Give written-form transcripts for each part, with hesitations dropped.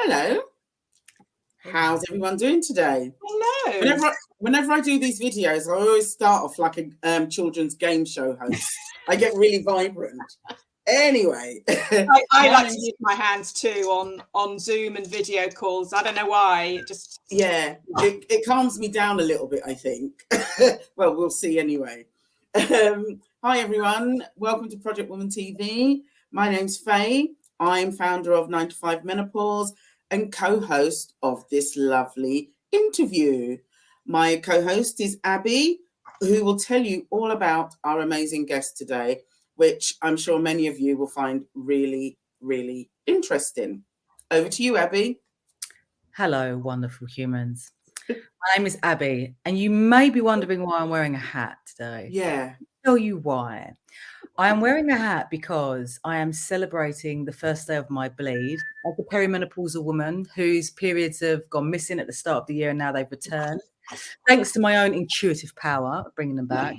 Hello. How's everyone doing today? Hello. Whenever I do these videos, I always start off like a children's game show host. I get really vibrant. Anyway, I like to use my hands too on Zoom and video calls. I don't know why. It calms me down a little bit, I think. Well, we'll see anyway. Hi everyone, welcome to Project Woman TV. My name's Faye. I'm founder of 9 to 5 Menopause and co-host of this lovely interview. My co-host is Abby, who will tell you all about our amazing guest today, which I'm sure many of you will find really, really interesting. Over to you, Abby. Hello, wonderful humans. My name is Abby, and you may be wondering why I'm wearing a hat today. Yeah. I'll tell you why. I am wearing a hat because I am celebrating the first day of my bleed as a perimenopausal woman whose periods have gone missing at the start of the year and now they've returned, thanks to my own intuitive power of bringing them back.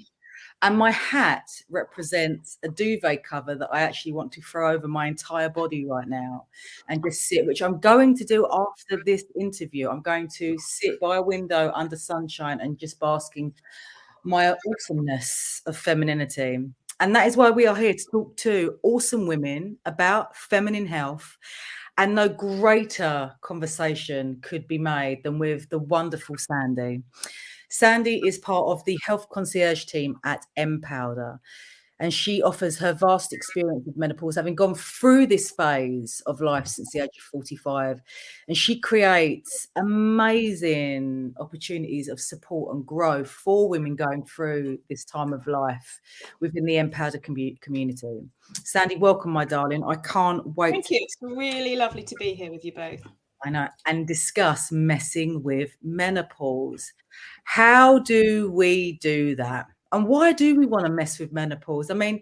And my hat represents a duvet cover that I actually want to throw over my entire body right now and just sit, which I'm going to do after this interview. I'm going to sit by a window under sunshine and just basking my awesomeness of femininity. And that is why we are here to talk to awesome women about feminine health. And no greater conversation could be made than with the wonderful Sandy. Sandy is part of the health concierge team at MPowder, and she offers her vast experience with menopause, having gone through this phase of life since the age of 45. And she creates amazing opportunities of support and growth for women going through this time of life within the MPowder community. Sandy, welcome, my darling. I can't wait. Thank you. It's really lovely to be here with you both. I know, and discuss messing with menopause. How do we do that? And why do we want to mess with menopause? I mean,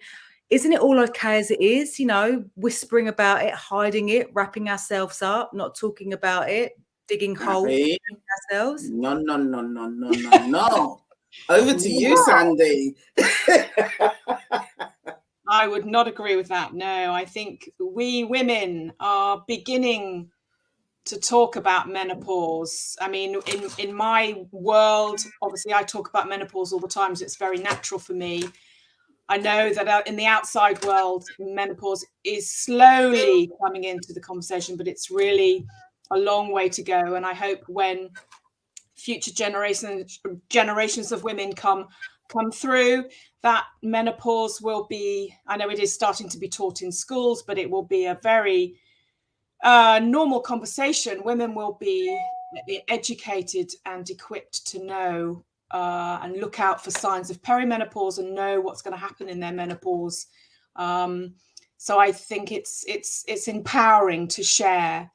isn't it all okay as it is? You know, whispering about it, hiding it, wrapping ourselves up, not talking about it, digging holes in ourselves? No. Over to you, Sandy. I would not agree with that. No, I think we women are beginning to talk about menopause. I mean, in my world, obviously I talk about menopause all the time, so it's very natural for me. I know that in the outside world, menopause is slowly coming into the conversation, but it's really a long way to go. And I hope when future generations of women come through, that menopause will be, I know it is starting to be taught in schools, but it will be a very normal conversation. Women will be educated and equipped to know and look out for signs of perimenopause and know what's going to happen in their menopause. So I think it's empowering to share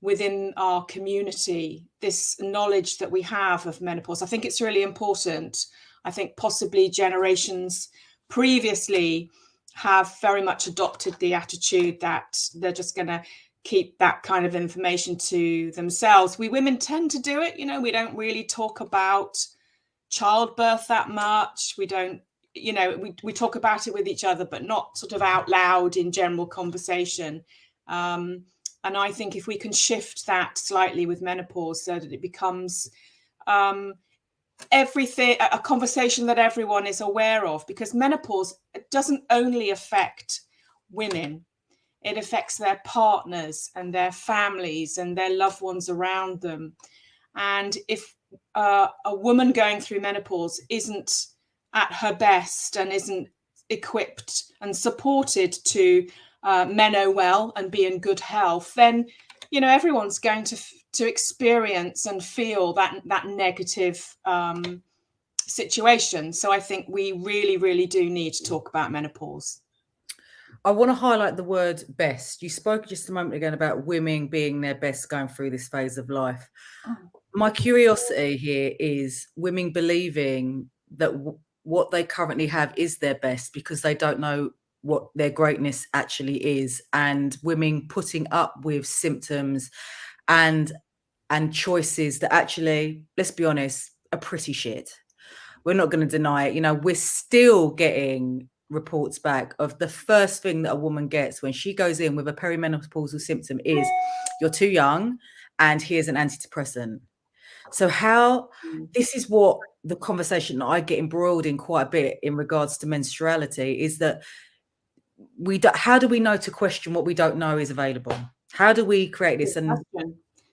within our community this knowledge that we have of menopause. I think it's really important. I think possibly generations previously have very much adopted the attitude that they're just going to keep that kind of information to themselves. We women tend to do it. You know, we don't really talk about childbirth that much. We don't, you know, we talk about it with each other, but not sort of out loud in general conversation. And I think if we can shift that slightly with menopause so that it becomes everything, a conversation that everyone is aware of, because menopause doesn't only affect women. It affects their partners and their families and their loved ones around them. And if a woman going through menopause isn't at her best and isn't equipped and supported to meno well and be in good health, then, you know, everyone's going to experience and feel that negative situation. So I think we really, really do need to talk about menopause. I want to highlight the word best. You spoke just a moment ago about women being their best going through this phase of life. My curiosity here is women believing that what they currently have is their best because they don't know what their greatness actually is, and women putting up with symptoms and choices that actually, let's be honest, are pretty shit. We're not going to deny it. You know, we're still getting reports back of the first thing that a woman gets when she goes in with a perimenopausal symptom is, you're too young and here's an antidepressant. So this is what the conversation that I get embroiled in quite a bit in regards to menstruality is that how do we know to question what we don't know is available? How do we create this? And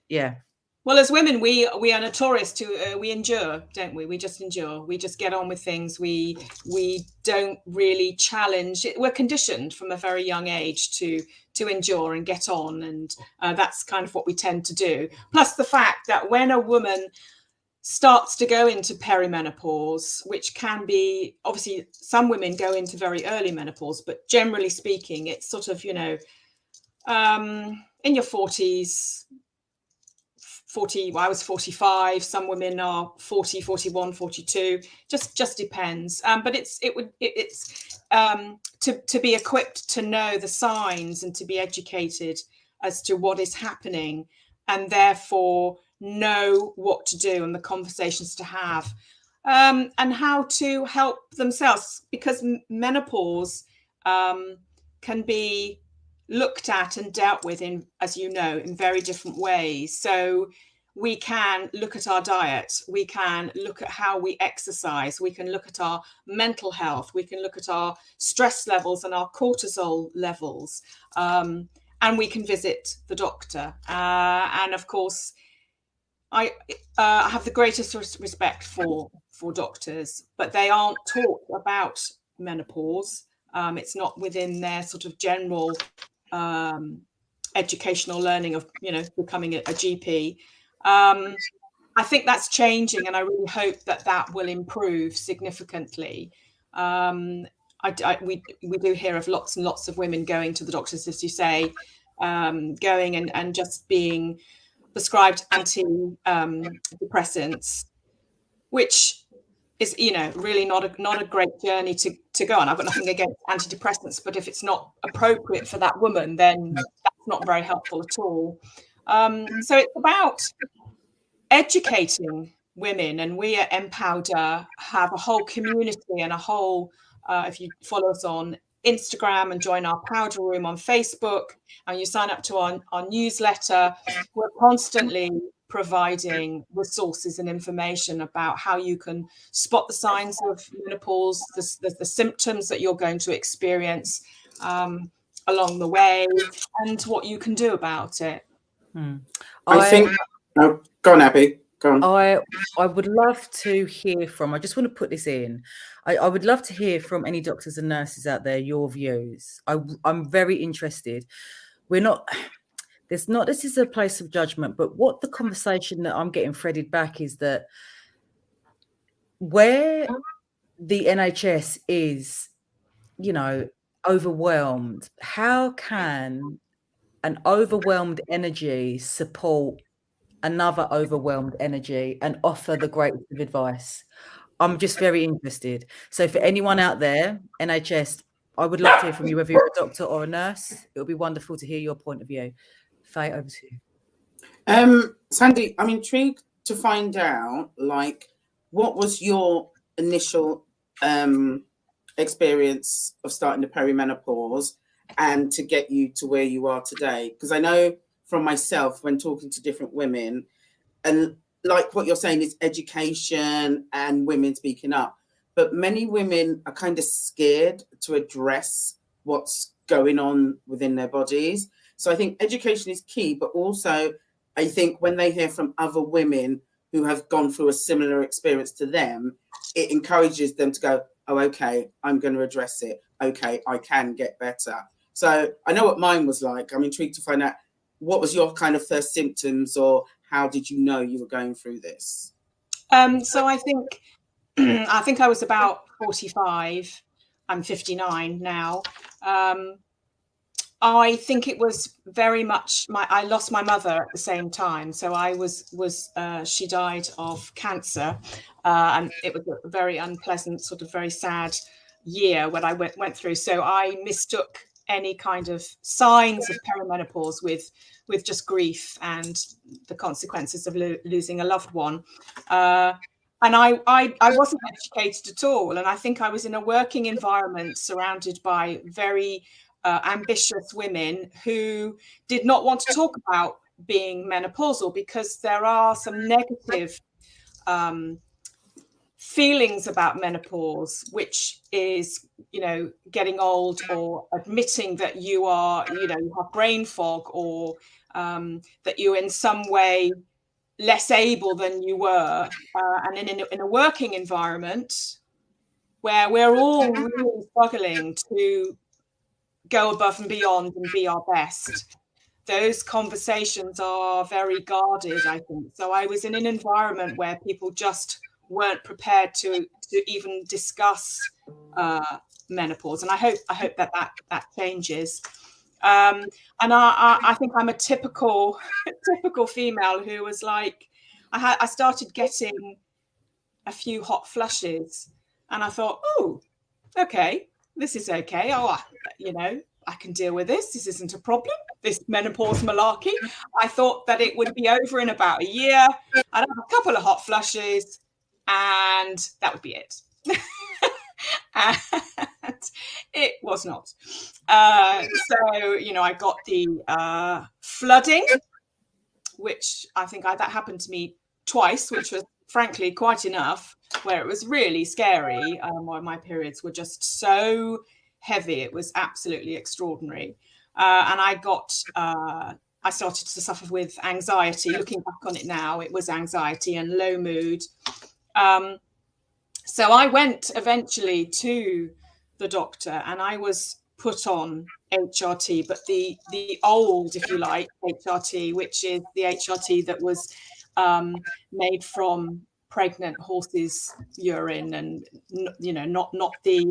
yeah. Well, as women, we are notorious to we endure, don't we? We just endure. We just get on with things. We don't really challenge. We're conditioned from a very young age to endure and get on, and that's kind of what we tend to do. Plus the fact that when a woman starts to go into perimenopause, which can be, obviously some women go into very early menopause, but generally speaking, it's sort of, you know, in your 40s, 40, well, I was 45, some women are 40, 41, 42, just depends. But it's to be equipped to know the signs and to be educated as to what is happening, and therefore know what to do and the conversations to have, and how to help themselves, because menopause can be looked at and dealt with in, as you know, in very different ways. So we can look at our diet, we can look at how we exercise, we can look at our mental health, we can look at our stress levels and our cortisol levels, and we can visit the doctor. And of course, I have the greatest respect for doctors, but they aren't taught about menopause. It's not within their sort of general educational learning of, you know, becoming a GP. I think that's changing, and I really hope that will improve significantly. We do hear of lots and lots of women going to the doctors, as you say, going and just being prescribed antidepressants, which is, you know, really not a great journey to go on. I've got nothing against antidepressants, but if it's not appropriate for that woman, then that's not very helpful at all. So it's about educating women, and we at MPowder have a whole community and a whole, if you follow us on Instagram and join our powder room on Facebook and you sign up to our newsletter, we're constantly providing resources and information about how you can spot the signs of menopause, the symptoms that you're going to experience along the way, and what you can do about it. I think, oh, go on, Abby. Go on. I would love to hear from, I just want to put this in. I would love to hear from any doctors and nurses out there, your views. I'm very interested. This is a place of judgment, but what the conversation that I'm getting threaded back is that where the NHS is, you know, overwhelmed, how can an overwhelmed energy support another overwhelmed energy and offer the greatest of advice? I'm just very interested. So for anyone out there, NHS, I would love to hear from you, whether you're a doctor or a nurse. It would be wonderful to hear your point of view. Faye, over to you. Sandy, I'm intrigued to find out, like, what was your initial experience of starting the perimenopause and to get you to where you are today? Because I know from myself, when talking to different women, and like what you're saying is education and women speaking up, but many women are kind of scared to address what's going on within their bodies. So I think education is key, but also I think when they hear from other women who have gone through a similar experience to them, it encourages them to go, oh, okay, I'm going to address it. Okay, I can get better. So I know what mine was like. I'm intrigued to find out, what was your kind of first symptoms, or how did you know you were going through this? So I think I was about 45. I'm 59 now. I think it was very much I lost my mother at the same time. So I she died of cancer, and it was a very unpleasant, sort of very sad year when I went through. So I mistook any kind of signs of perimenopause with just grief and the consequences of losing a loved one. And I wasn't educated at all. And I think I was in a working environment surrounded by very ambitious women who did not want to talk about being menopausal because there are some negative feelings about menopause, which is, getting old, or admitting that you have brain fog, or that you're in some way less able than you were, and in a working environment where we're all really struggling to go above and beyond and be our best. Those conversations are very guarded, I think. So I was in an environment where people just weren't prepared to even discuss menopause, and I hope that changes. And I think I'm a typical female who was like, I started getting a few hot flushes, and I thought, oh, okay, this is okay. Oh, I can deal with this. This isn't a problem. This menopause malarkey. I thought that it would be over in about a year. I'd have a couple of hot flushes, and that would be it. And it was not. So, I got the flooding, which I think that happened to me twice, which was frankly quite enough, where it was really scary. My periods were just so heavy. It was absolutely extraordinary. And I started to suffer with anxiety. Looking back on it now, it was anxiety and low mood. So I went eventually to the doctor, and I was put on HRT, but the old, if you like, HRT, which is the HRT that was made from pregnant horses' urine, and not the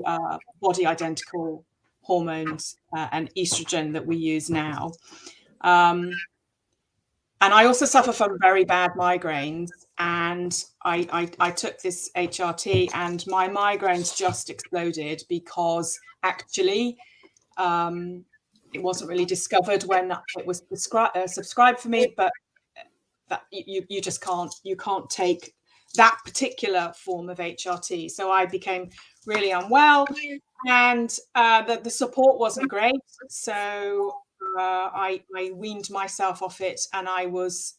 body identical hormones and estrogen that we use now. And I also suffer from very bad migraines, and I took this HRT, and my migraines just exploded because actually it wasn't really discovered when it was subscribed for me, but that you just can't take that particular form of HRT. So I became really unwell, and the support wasn't great. So I weaned myself off it, and I was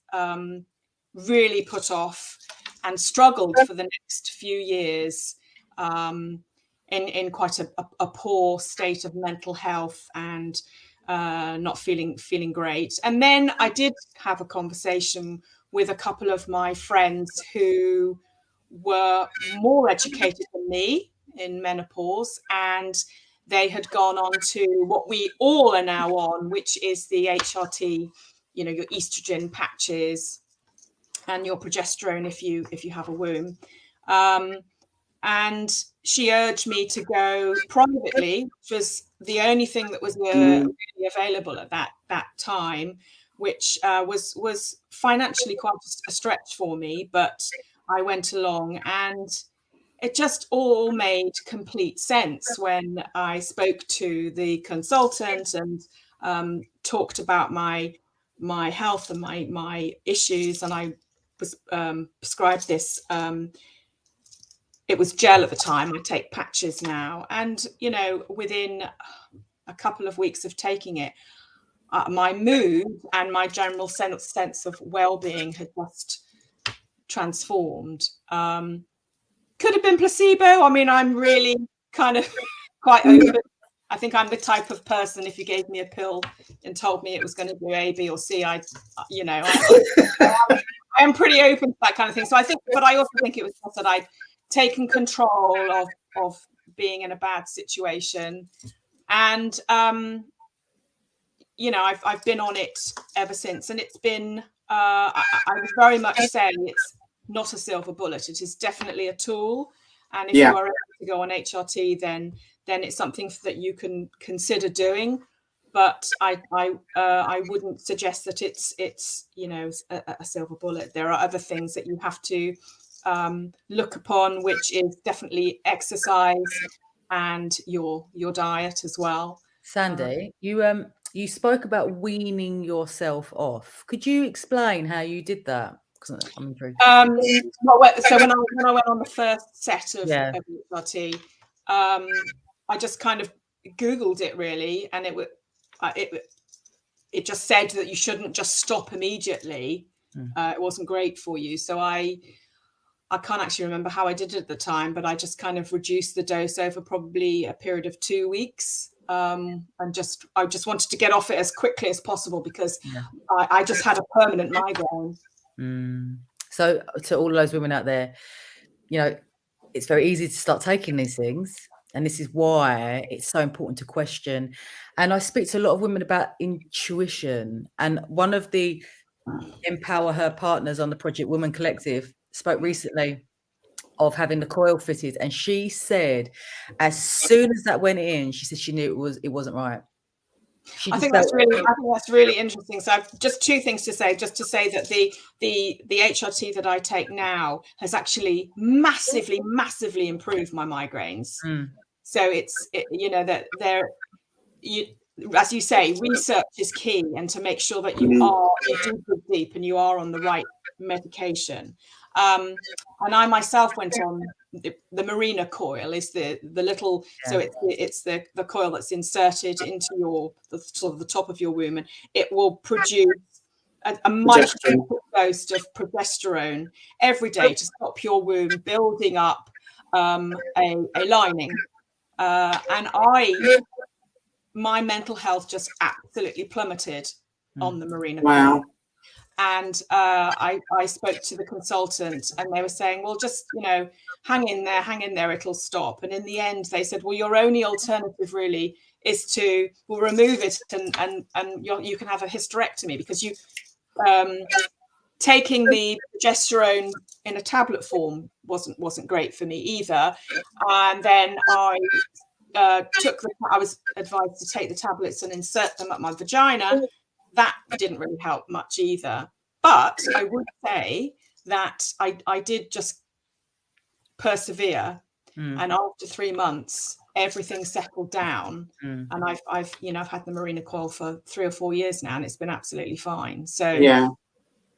really put off and struggled for the next few years in quite a poor state of mental health, and not feeling great. And then I did have a conversation with a couple of my friends who were more educated than me in menopause, and they had gone on to what we all are now on, which is the HRT, your estrogen patches and your progesterone if you have a womb. And she urged me to go privately, which was the only thing that was really available at that time, which was financially quite a stretch for me, but I went along, and it just all made complete sense when I spoke to the consultant and talked about my health and my issues, and I was prescribed this. It was gel at the time. I take patches now, and within a couple of weeks of taking it, my mood and my general sense of well-being had just transformed. Could have been placebo. I mean, I'm really kind of quite open. I think I'm the type of person, if you gave me a pill and told me it was going to do A, B, or C, I am pretty open to that kind of thing. So I think, but I also think it was just that I'd taken control of being in a bad situation, and I've been on it ever since, and it's been I would very much say it's not a silver bullet. It is definitely a tool, and if you are able to go on HRT, then it's something that you can consider doing. But I wouldn't suggest that it's a silver bullet. There are other things that you have to look upon, which is definitely exercise and your diet as well. Sandy, you spoke about weaning yourself off. Could you explain how you did that? Because I'm intrigued. So when I went on the first set of HRT, I just kind of Googled it really, and it just said that you shouldn't just stop immediately. It wasn't great for you. So I can't actually remember how I did it at the time, but I just kind of reduced the dose over probably a period of 2 weeks. And I just wanted to get off it as quickly as possible because I just had a permanent migraine. So to all those women out there, it's very easy to start taking these things. And this is why it's so important to question. And I speak to a lot of women about intuition. And one of the Empower Her partners on the Project Woman Collective spoke recently of having the coil fitted. And she said, as soon as that went in, she said she knew it wasn't right. I think that's really interesting. So I've just 2 things to say. Just to say that the HRT that I take now has actually massively improved my migraines. So as you say, research is key, and to make sure that you do dig deep and you are on the right medication. And I myself went on the Marina coil. Is the little so it's the coil that's inserted into the top of your womb, and it will produce a micro dose of progesterone every day to stop your womb building up a lining. And my mental health just absolutely plummeted on the Marina coil. And I spoke to the consultant, and they were saying, well, just, hang in there, it'll stop. And in the end, they said, well, your only alternative really is to remove it and you can have a hysterectomy, because you taking the progesterone in a tablet form wasn't great for me either. And then I was advised to take the tablets and insert them at my vagina. That didn't really help much either. But I would say that I did just persevere, and after 3 months, everything settled down. And I've had the Marina coil for 3 or 4 years now, and it's been absolutely fine. So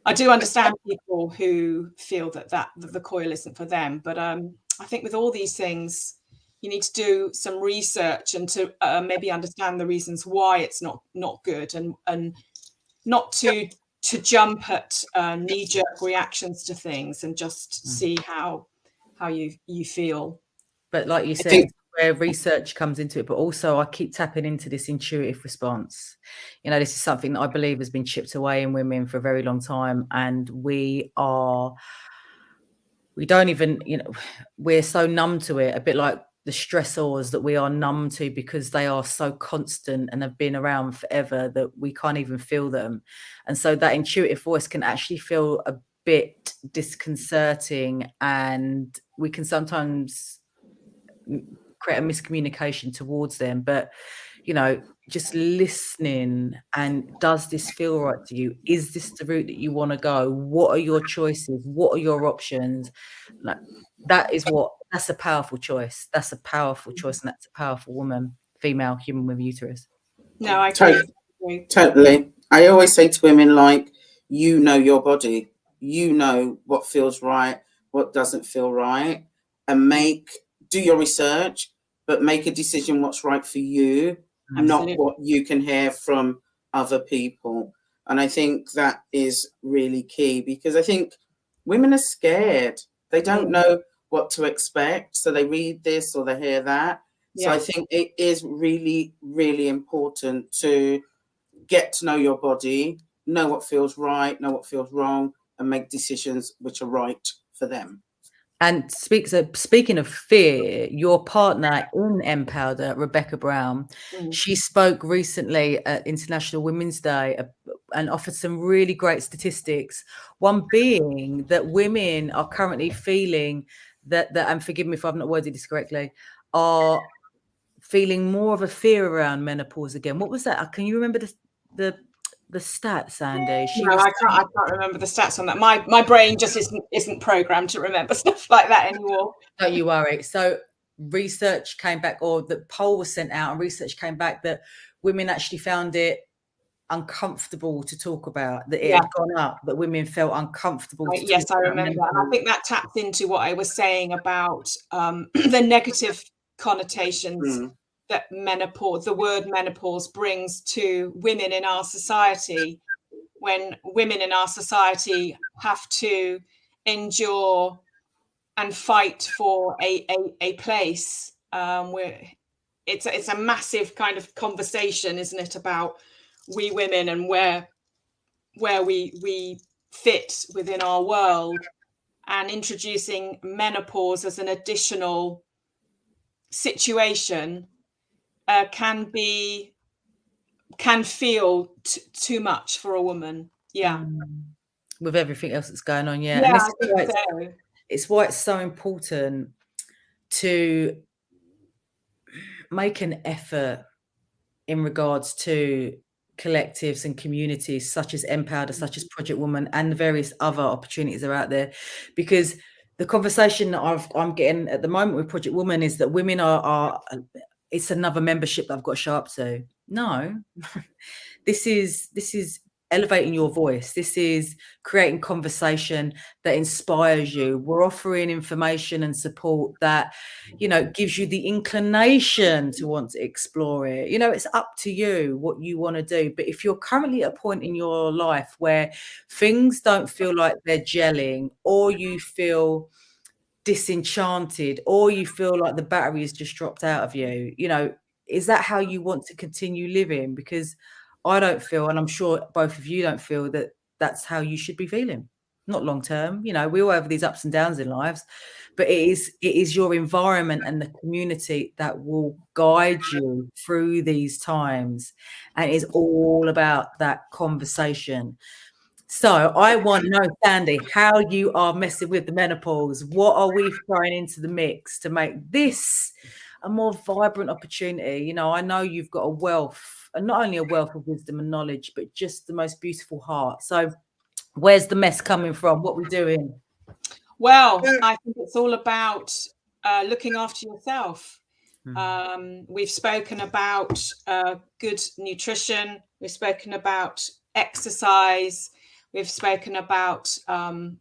I do understand people who feel that the coil isn't for them. But I think with all these things, you need to do some research and to maybe understand the reasons why it's not good, and not to jump at knee-jerk reactions to things, and just see how you feel. But like you said, where research comes into it, but also I keep tapping into this intuitive response. This is something that I believe has been chipped away in women for a very long time, and we don't even, we're so numb to it, a bit like the stressors that we are numb to, because they are so constant and have been around forever that we can't even feel them. And so that intuitive voice can actually feel a bit disconcerting, and we can sometimes create a miscommunication towards them. But just listening, and does this feel right to you? Is this the route that you want to go? What are your choices? What are your options? That's a powerful choice. That's a powerful choice, and that's a powerful woman, female human with uterus. No, I totally. I always say to women, your body, what feels right, what doesn't feel right, and do your research, but make a decision what's right for you. Absolutely. Not what you can hear from other people. And I think that is really key, because I think women are scared. They don't know what to expect. So they read this or they hear that. Yeah. So I think it is really, really important to get to know your body, know what feels right, know what feels wrong, and make decisions which are right for them. And speaking of fear, your partner in MPowder, Rebecca Brown, she spoke recently at International Women's Day and offered some really great statistics. One being that women are currently feeling that, and forgive me if I've not worded this correctly, are feeling more of a fear around menopause again. What was that? Can you remember the stats, Sandy? I can't remember the stats on that. My brain just isn't programmed to remember stuff like that anymore. Don't you worry. So research came back, or the poll was sent out, and research came back that women actually found it uncomfortable to talk about, that it had gone up, that women felt uncomfortable to yes, talk I about remember. And I menopause. think that taps into what I was saying about the negative connotations that menopause, the word menopause, brings to women in our society, when women in our society have to endure and fight for a place where it's a massive kind of conversation, isn't it, about we women and where we fit within our world, and introducing menopause as an additional situation can feel too much for a woman. With everything else that's going on. Yeah, And I think so. It's why it's so important to make an effort in regards to collectives and communities such as MPowder, such as Project Woman, and the various other opportunities that are out there. Because the conversation that I'm getting at the moment with Project Woman is that women are it's another membership that I've got to show up to. No, this is elevating your voice. This is creating conversation that inspires you. We're offering information and support that, you know, gives you the inclination to want to explore it. You know, it's up to you what you want to do. But if you're currently at a point in your life where things don't feel like they're gelling, or you feel disenchanted, or you feel like the battery has just dropped out of you, you know, is that how you want to continue living? Because I don't feel, and I'm sure both of you don't feel, that that's how you should be feeling. Not long term. You know, we all have these ups and downs in lives, but it is your environment and the community that will guide you through these times, and it's all about that conversation. So I want to know, Sandy, how you are messing with the menopause. What are we throwing into the mix to make this a more vibrant opportunity? You know, I know you've got a wealth, and not only a wealth of wisdom and knowledge, but just the most beautiful heart. So where's the mess coming from? What are we doing? Well, I think it's all about looking after yourself. We've spoken about good nutrition. We've spoken about exercise. We've spoken about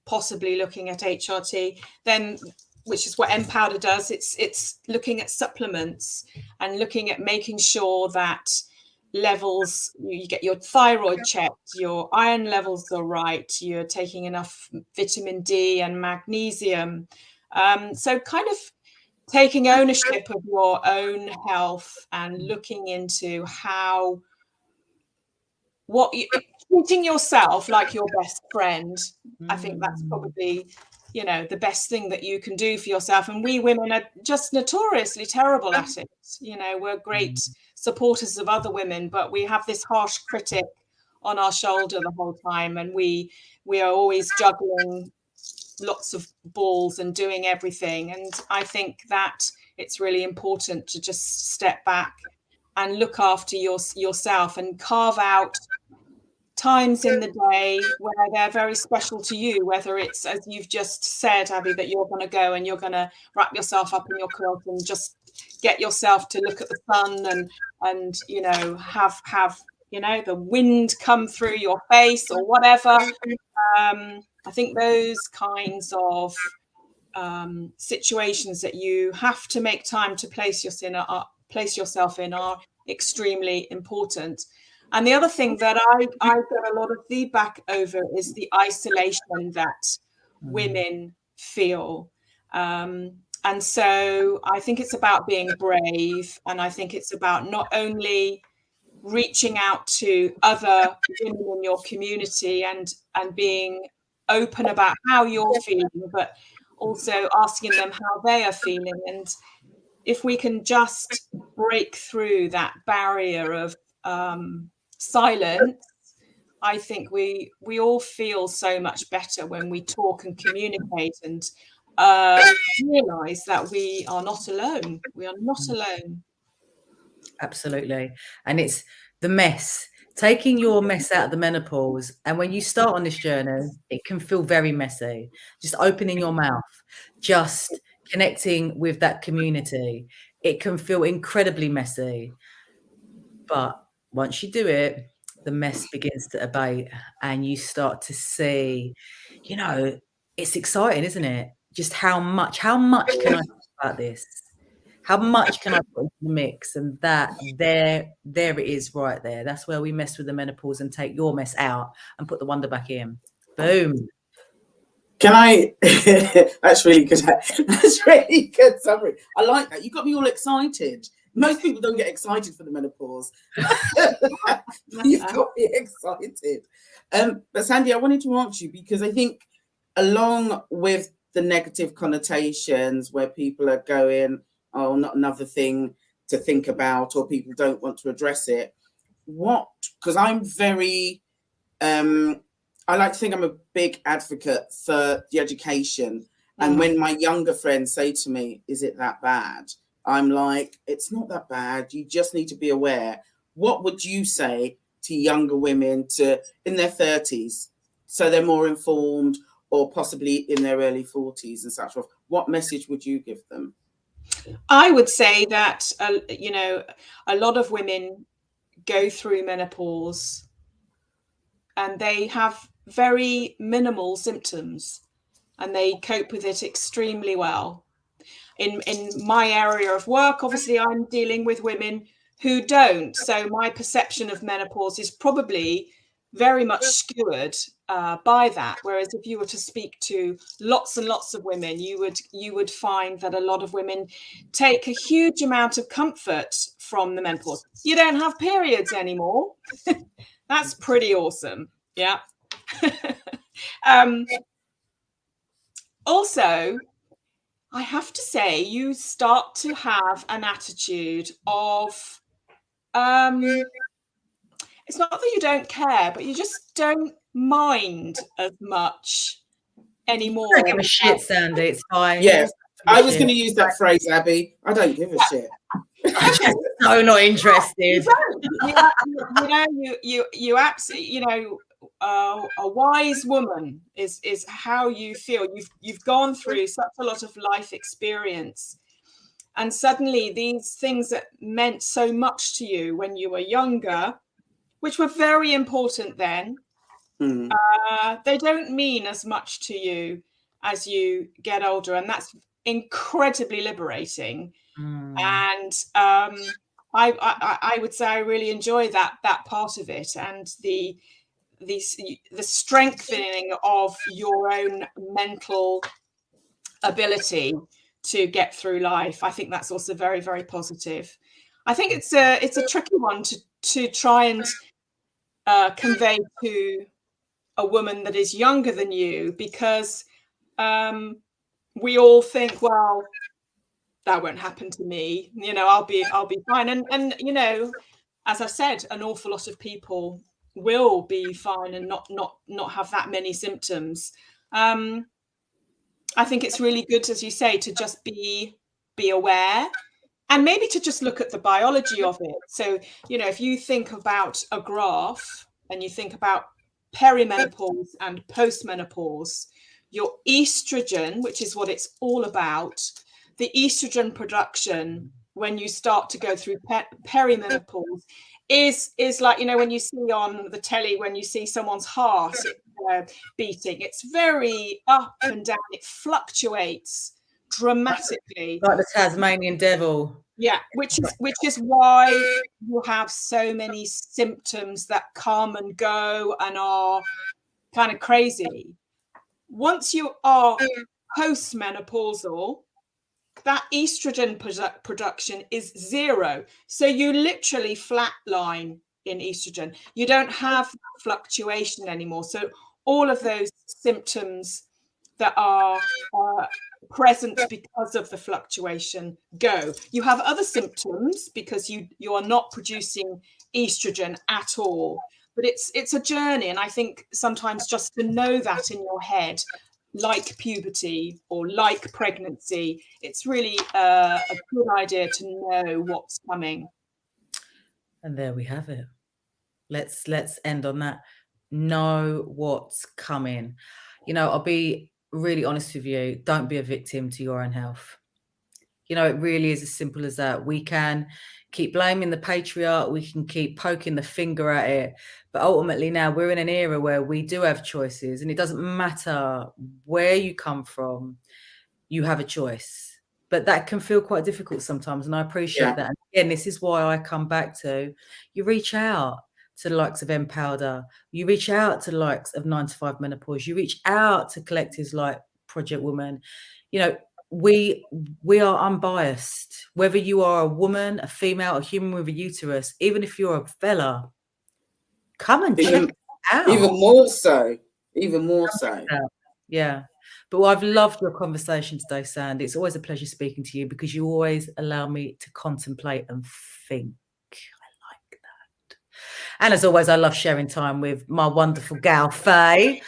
possibly looking at HRT, then, which is what MPowder does. It's looking at supplements and looking at making sure that levels, you get your thyroid checked, your iron levels are right, you're taking enough vitamin D and magnesium. So kind of taking ownership of your own health and looking into treating yourself like your best friend. I think that's probably, you know, the best thing that you can do for yourself. And we women are just notoriously terrible at it. You know, we're great supporters of other women, but we have this harsh critic on our shoulder the whole time, and we are always juggling lots of balls and doing everything. And I think that it's really important to just step back and look after yourself and carve out times in the day where they're very special to you, whether it's, as you've just said, Abby, that you're going to go and you're going to wrap yourself up in your quilt and just get yourself to look at the sun and you know, have you know, the wind come through your face or whatever. I think those kinds of situations that you have to make time to place yourself in are extremely important. And the other thing that I get a lot of feedback over is the isolation that women feel. And so I think it's about being brave, and I think it's about not only reaching out to other women in your community and being open about how you're feeling, but also asking them how they are feeling. And if we can just break through that barrier of silence, I think we all feel so much better when we talk and communicate and realize that we are not alone. We are not alone. Absolutely. And it's the mess, taking your mess out of the menopause. And when you start on this journey, it can feel very messy. Just opening your mouth, just connecting with that community, it can feel incredibly messy. But once you do it, the mess begins to abate and you start to see, you know, it's exciting, isn't it? Just how much can I talk about this? How much can I put into the mix? And that there it is right there. That's where we mess with the menopause and take your mess out and put the wonder back in. Boom. Can I? That's really good. That's really good summary. I like that. You got me all excited. Most people don't get excited for the menopause. You've got me excited. But Sandy, I wanted to ask you, because I think along with the negative connotations where people are going, oh, not another thing to think about, or people don't want to address it. Because I'm very, I like to think I'm a big advocate for the education. And when my younger friends say to me, is it that bad? I'm like, it's not that bad. You just need to be aware. What would you say to younger women in their 30s, so they're more informed, or possibly in their early 40s and such? What message would you give them? I would say that, you know, a lot of women go through menopause and they have very minimal symptoms and they cope with it extremely well. In my area of work, obviously, I'm dealing with women who don't. So my perception of menopause is probably very much skewed by that. Whereas if you were to speak to lots and lots of women, you would find that a lot of women take a huge amount of comfort from the menopause. You don't have periods anymore. That's pretty awesome. Yeah. Also, I have to say, you start to have an attitude of, it's not that you don't care, but you just don't mind as much anymore. I don't give a shit, Sandy. It's fine. Yeah, I was going to use that phrase, Abby. I don't give a shit. I'm just so not interested. You absolutely, you know, a wise woman is how you feel. You've gone through such a lot of life experience, and suddenly these things that meant so much to you when you were younger, which were very important then, they don't mean as much to you as you get older, and that's incredibly liberating. And I would say I really enjoy that part of it, and the strengthening of your own mental ability to get through life. I think that's also very, very positive. I think it's a tricky one to try and convey to a woman that is younger than you, because we all think, well, that won't happen to me. You know, I'll be fine. And you know, as I've said, an awful lot of people will be fine and not have that many symptoms. I think it's really good, as you say, to just be aware, and maybe to just look at the biology of it. So, you know, if you think about a graph and you think about perimenopause and postmenopause, your estrogen, which is what it's all about, the estrogen production when you start to go through perimenopause is like, you know, when you see on the telly, when you see someone's heart beating, it's very up and down. It fluctuates dramatically, like the Tasmanian devil. Yeah, which is why you have so many symptoms that come and go and are kind of crazy. Once you are postmenopausal, that estrogen production is zero. So you literally flatline in estrogen. You don't have fluctuation anymore. So all of those symptoms that are present because of the fluctuation go. You have other symptoms because you are not producing estrogen at all. But it's a journey. And I think sometimes just to know that in your head, like puberty or like pregnancy, it's really a good idea to know what's coming. And there we have it. Let's end on that. Know what's coming. You know, I'll be really honest with you. Don't be a victim to your own health. You know, it really is as simple as that. We can keep blaming the patriarch, we can keep poking the finger at it, but ultimately now we're in an era where we do have choices, and it doesn't matter where you come from, you have a choice. But that can feel quite difficult sometimes, and I appreciate that. And again, this is why I come back to, you reach out to the likes of MPowder, you reach out to the likes of 9 to 5 Menopause, you reach out to collectives like Project Woman. You know, we are unbiased. Whether you are a woman, a female, a human with a uterus, even if you're a fella, come and check it out. Even more so. Yeah. But I've loved your conversation today, Sandy. It's always a pleasure speaking to you because you always allow me to contemplate and think. I like that. And as always, I love sharing time with my wonderful gal, Faye.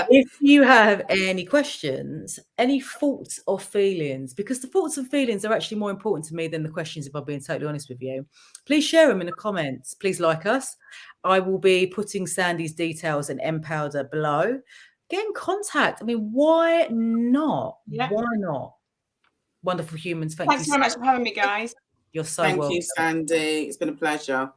If you have any questions, any thoughts or feelings, because the thoughts and feelings are actually more important to me than the questions, if I'm being totally honest with you, please share them in the comments. Please like us. I will be putting Sandy's details and MPowder below. Get in contact. I mean, why not? Yeah. Why not? Wonderful humans. Thanks very much for having me, guys. You're so welcome. welcome. Thank you, Sandy. It's been a pleasure.